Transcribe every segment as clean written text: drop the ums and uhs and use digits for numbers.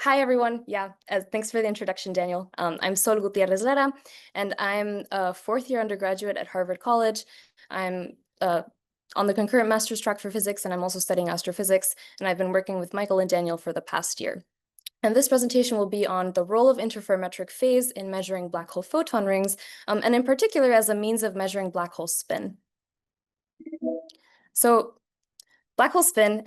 hi everyone. Thanks for the introduction, Daniel. I'm Sol Gutiérrez-Lara, and I'm a fourth year undergraduate at Harvard College. I'm on the concurrent master's track for physics, and I'm also studying astrophysics, and I've been working with Michael and Daniel for the past year. And this presentation will be on the role of interferometric phase in measuring black hole photon rings, and in particular as a means of measuring black hole spin. So black hole spin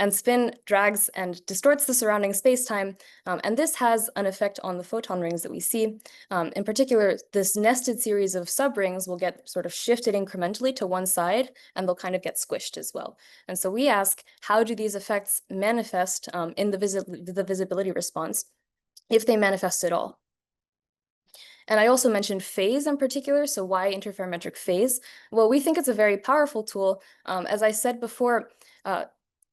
drags and distorts the surrounding space-time, and this has an effect on the photon rings that we see. In particular, this nested series of subrings will get sort of shifted incrementally to one side, and they'll kind of get squished as well. And so we ask, how do these effects manifest in the visibility response, if they manifest at all? And I also mentioned phase in particular, so why interferometric phase? Well, we think it's a very powerful tool. As I said before,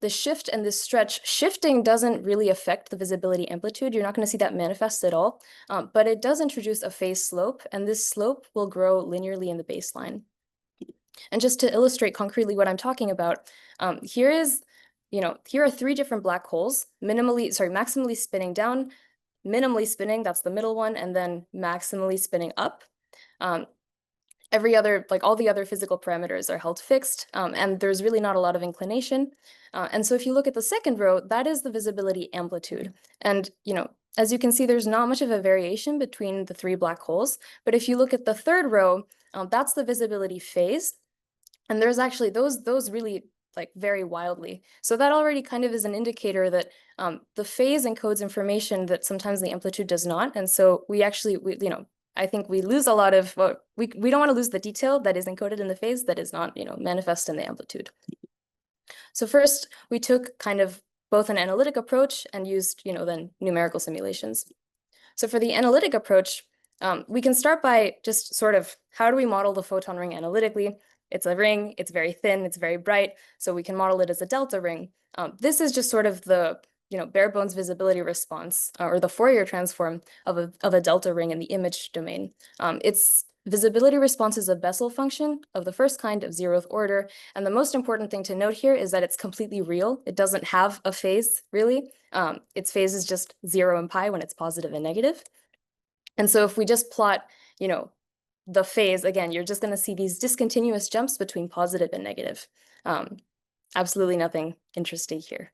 the shift and this stretch, shifting doesn't really affect the visibility amplitude. You're not going to see that manifest at all, but it does introduce a phase slope, and this slope will grow linearly in the baseline. And just to illustrate concretely what I'm talking about, here are three different black holes, maximally spinning down, minimally spinning, that's the middle one, and then maximally spinning up. All the other physical parameters are held fixed, and there's really not a lot of inclination. And so if you look at the second row, that is the visibility amplitude. And, as you can see, there's not much of a variation between the three black holes. But if you look at the third row, that's the visibility phase. And there's actually those really vary wildly. So that already kind of is an indicator that the phase encodes information that sometimes the amplitude does not. And so I think we lose a lot of, we don't want to lose the detail that is encoded in the phase that is not, manifest in the amplitude. So first, we took kind of both an analytic approach and used, then numerical simulations. So for the analytic approach, we can start by just sort of, how do we model the photon ring analytically? It's a ring, it's very thin, it's very bright, so we can model it as a delta ring. This is just sort of the bare bones visibility response, or the Fourier transform of a delta ring in the image domain. Its visibility response is a Bessel function of the first kind of 0th order. And the most important thing to note here is that it's completely real. It doesn't have a phase, really. Its phase is just 0 and pi when it's positive and negative. And so if we just plot, the phase, again, you're just going to see these discontinuous jumps between positive and negative. Absolutely nothing interesting here.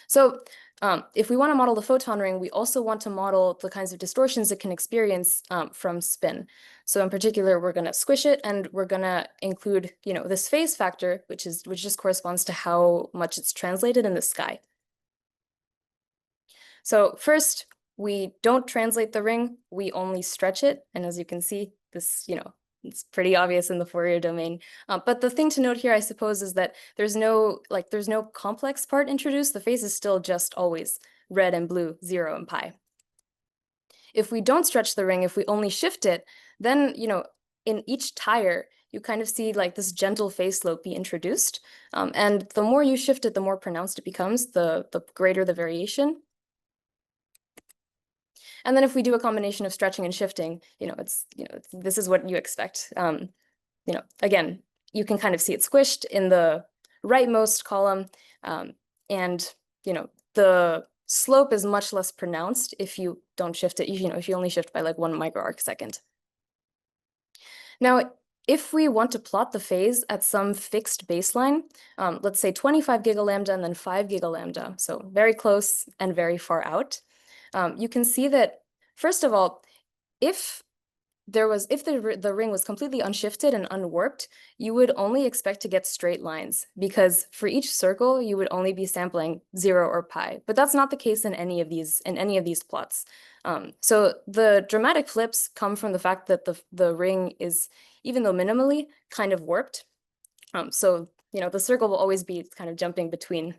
So if we want to model the photon ring, we also want to model the kinds of distortions it can experience from spin. So in particular, we're going to squish it, and we're going to include, this phase factor, which just corresponds to how much it's translated in the sky. So first, we don't translate the ring, we only stretch it. And as you can see, this, it's pretty obvious in the Fourier domain. But the thing to note here, I suppose, is that there's no complex part introduced. The phase is still just always red and blue, 0 and pi. If we don't stretch the ring, if we only shift it, then, in each tire, you kind of see this gentle phase slope be introduced. And the more you shift it, the more pronounced it becomes, the greater the variation. And then if we do a combination of stretching and shifting, this is what you expect. Again, you can kind of see it squished in the rightmost column, and the slope is much less pronounced if you don't shift it. If you only shift by 1 microarcsecond. Now, if we want to plot the phase at some fixed baseline, let's say 25 gigalambda and then 5 gigalambda, so very close and very far out, you can see that, first of all, if the ring was completely unshifted and unwarped, you would only expect to get straight lines, because for each circle, you would only be sampling 0 or pi. But that's not the case in any of these plots. So the dramatic flips come from the fact that the ring is, even though minimally, kind of warped. So the circle will always be kind of jumping between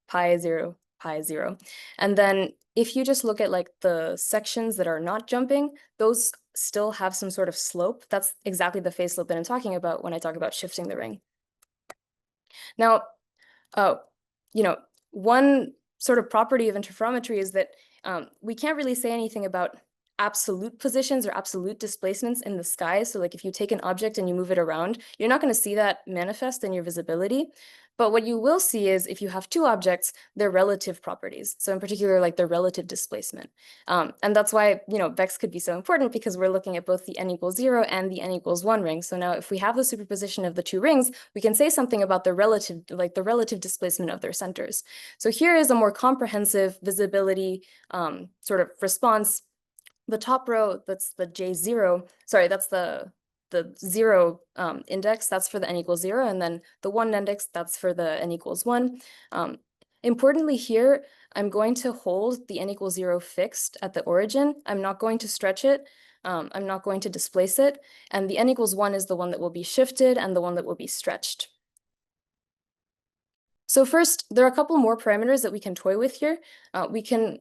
pi 0, pi 0. And then if you just look at the sections that are not jumping, those still have some sort of slope. That's exactly the phase slope that I'm talking about when I talk about shifting the ring. Now, one sort of property of interferometry is that we can't really say anything about absolute positions or absolute displacements in the sky. So if you take an object and you move it around, you're not going to see that manifest in your visibility. But what you will see is if you have two objects, their relative properties. So in particular, like their relative displacement. And that's why, Vex could be so important, because we're looking at both the n=0 and the n=1 ring. So now if we have the superposition of the two rings, we can say something about the relative displacement of their centers. So here is a more comprehensive visibility sort of response. The top row, that's the J0, sorry, that's the 0 index, that's for the n=0, and then the 1 index, that's for the n=1. Importantly here, I'm going to hold the n=0 fixed at the origin. I'm not going to stretch it. I'm not going to displace it. And the n=1 is the one that will be shifted and the one that will be stretched. So first, there are a couple more parameters that we can toy with here. We can,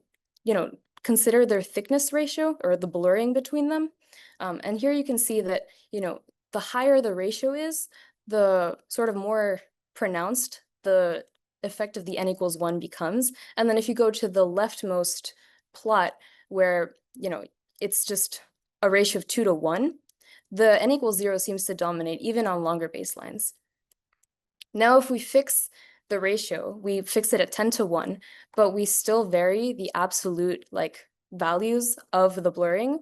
consider their thickness ratio, or the blurring between them. And here you can see that, the higher the ratio is, the sort of more pronounced the effect of the n=1 becomes. And then if you go to the leftmost plot where, it's just a ratio of 2 to 1, the n=0 seems to dominate even on longer baselines. Now, if we fix the ratio, we fix it at 10 to 1, but we still vary the absolute values of the blurring.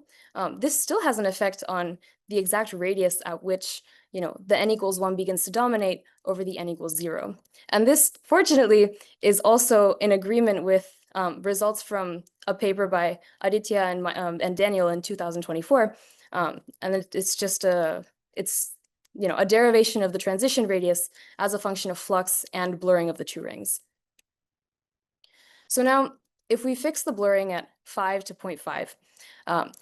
This still has an effect on the exact radius at which the n=1 begins to dominate over the n=0. And this, fortunately, is also in agreement with results from a paper by Aditya and Daniel in 2024. And it's just a derivation of the transition radius as a function of flux and blurring of the two rings. So now, if we fix the blurring at 5 to 0.5,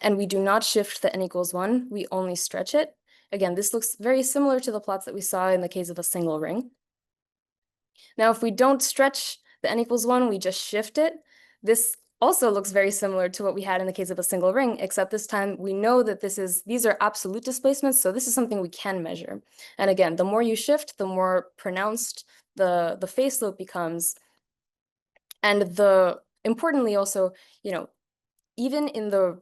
and we do not shift the n=1, we only stretch it. Again, this looks very similar to the plots that we saw in the case of a single ring. Now, if we don't stretch the n=1, we just shift it. This also looks very similar to what we had in the case of a single ring, except this time we know that these are absolute displacements, so this is something we can measure. And again, the more you shift, the more pronounced the phase slope becomes. And importantly also, even in the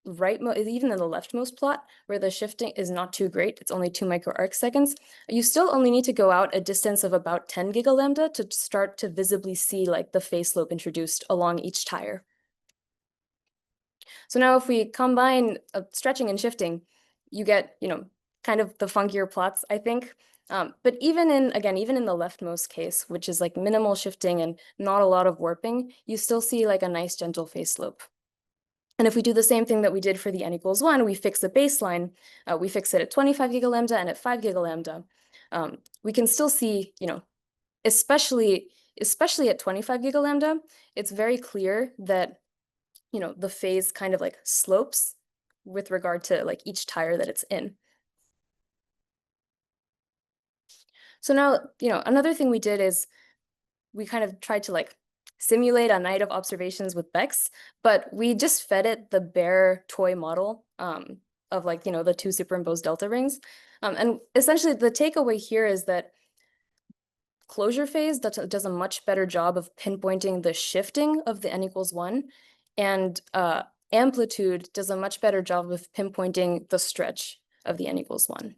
leftmost plot, where the shifting is not too great, it's only 2 microarcseconds, you still only need to go out a distance of about 10 gigalambda to start to visibly see the phase slope introduced along each tire. So now if we combine stretching and shifting, you get, kind of the funkier plots, I think. But even in the leftmost case, which is minimal shifting and not a lot of warping, you still see a nice gentle phase slope. And if we do the same thing that we did for the n=1, we fix the baseline, we fix it at 25 gigalambda and at 5 gigalambda, we can still see, especially at 25 gigalambda, it's very clear that, the phase kind of slopes with regard to each tire that it's in. So now, another thing we did is we kind of tried to simulate a night of observations with Bex, but we just fed it the bare toy model of the two superimposed delta rings. And essentially the takeaway here is that closure phase does a much better job of pinpointing the shifting of the n=1, and amplitude does a much better job of pinpointing the stretch of the n=1.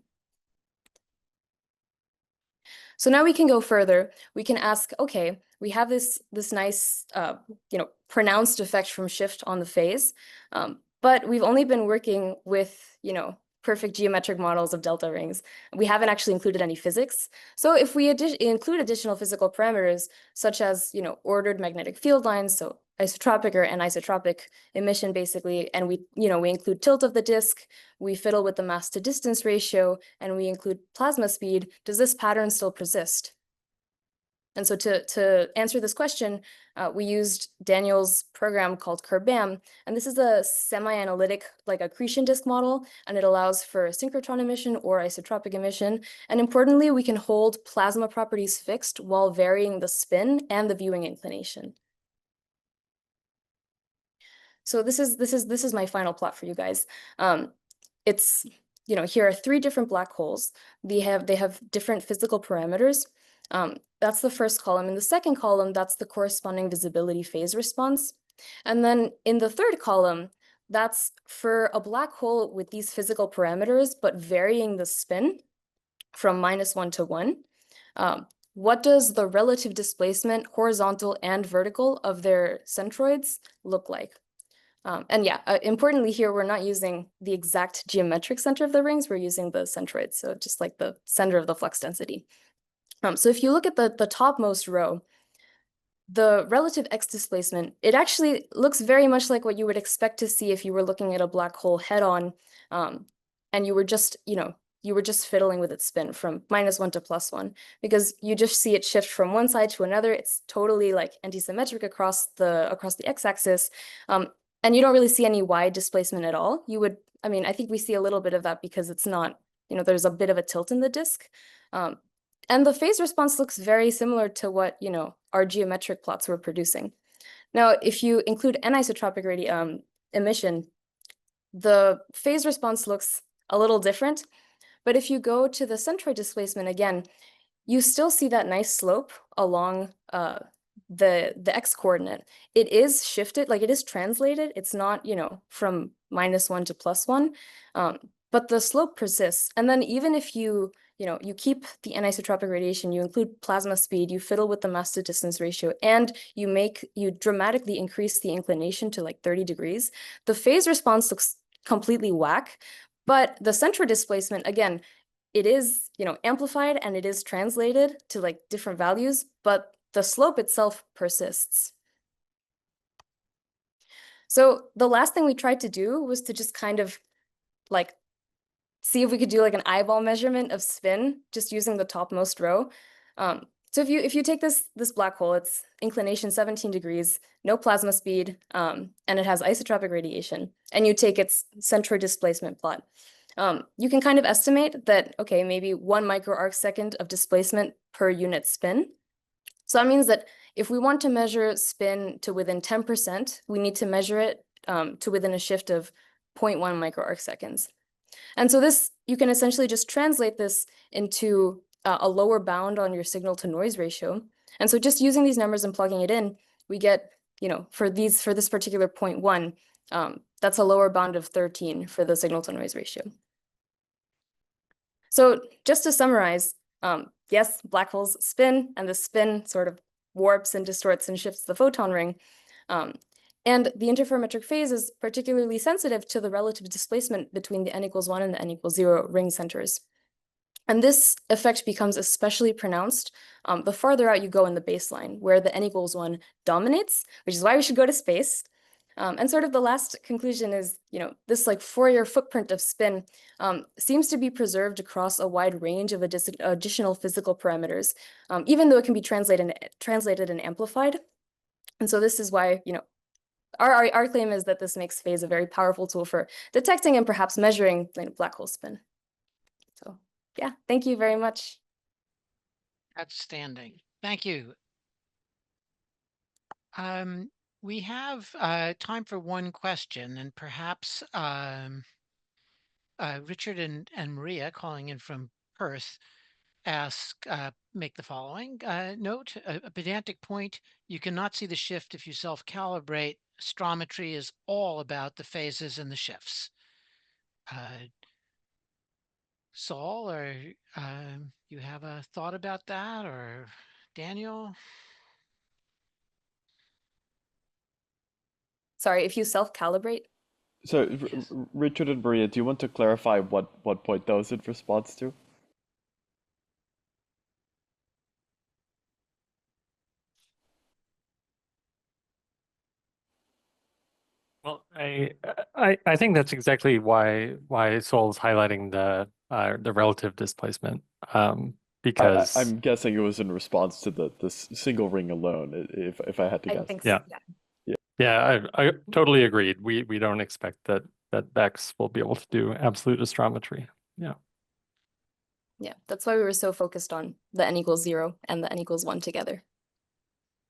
So now we can go further. We can ask, okay, we have this nice, pronounced effect from shift on the phase, but we've only been working with, perfect geometric models of delta rings. We haven't actually included any physics. So if we include additional physical parameters, such as, ordered magnetic field lines, so isotropic or anisotropic emission, basically, and we include tilt of the disk, we fiddle with the mass to distance ratio, and we include plasma speed, does this pattern still persist? And so to answer this question, we used Daniel's program called CurbBAM, and this is a semi-analytic accretion disk model, and it allows for synchrotron emission or isotropic emission. And importantly, we can hold plasma properties fixed while varying the spin and the viewing inclination. So this is my final plot for you guys. It's, here are 3 different black holes. They have different physical parameters. That's the first column. In the second column, that's the corresponding visibility phase response. And then in the third column, that's for a black hole with these physical parameters, but varying the spin from -1 to 1. what does the relative displacement, horizontal and vertical, of their centroids look like? And yeah, importantly here, we're not using the exact geometric center of the rings, we're using the centroids, so just like the center of the flux density. So if you look at the topmost row, the relative x displacement, it actually looks very much like what you would expect to see if you were looking at a black hole head-on, and you were just, you were just fiddling with its spin from -1 to +1, because you just see it shift from one side to another. It's totally like anti-symmetric across the x-axis, and you don't really see any y displacement at all. You would, I mean, I think we see a little bit of that because it's not, there's a bit of a tilt in the disk. And the phase response looks very similar to what, our geometric plots were producing. Now, if you include anisotropic emission, the phase response looks a little different. But if you go to the centroid displacement again, you still see that nice slope along the x coordinate. It is shifted, like it is translated. It's not, from -1 to +1, but the slope persists. And then even if you keep the anisotropic radiation, you include plasma speed, you fiddle with the mass to distance ratio, and you dramatically increase the inclination to like 30 degrees, the phase response looks completely whack. But the centroid displacement, again, it is, amplified and it is translated to like different values, but the slope itself persists. So the last thing we tried to do was to just kind of like see if we could do like an eyeball measurement of spin just using the topmost row. So if you take this black hole, it's inclination 17 degrees, no plasma speed, and it has isotropic radiation, and you take its centroid displacement plot. You can kind of estimate that, okay, maybe 1 microarcsecond of displacement per unit spin. So that means that if we want to measure spin to within 10%, we need to measure it to within a shift of 0.1 microarcseconds. And so this, you can essentially just translate this into a lower bound on your signal to noise ratio. And so just using these numbers and plugging it in, we get, for this particular 0.1, that's a lower bound of 13 for the signal to noise ratio. So just to summarize, yes, black holes spin, and the spin sort of warps and distorts and shifts the photon ring. And the interferometric phase is particularly sensitive to the relative displacement between the n=1 and the n=0 ring centers. And this effect becomes especially pronounced the farther out you go in the baseline, where the n=1 dominates, which is why we should go to space. And sort of the last conclusion is, this like Fourier footprint of spin seems to be preserved across a wide range of additional physical parameters, even though it can be translated and amplified. And so this is why, our claim is that this makes phase a very powerful tool for detecting and perhaps measuring black hole spin. So yeah, thank you very much. Outstanding. Thank you. We have time for one question, and perhaps Richard and Maria, calling in from Perth, make the following note. A pedantic point: you cannot see the shift if you self-calibrate. Astrometry is all about the phases and the shifts. Saul, or you have a thought about that, or Daniel? Sorry, if you self-calibrate? So, Yes. Richard and Maria, do you want to clarify what point that was in response to? Well, I think that's exactly why Sol's highlighting the relative displacement, because I'm guessing it was in response to the single ring alone, if I had to I guess. think so. Yeah, I totally agreed. We don't expect that Bex will be able to do absolute astrometry. Yeah. Yeah, that's why we were so focused on the n=0 and the n=1 together.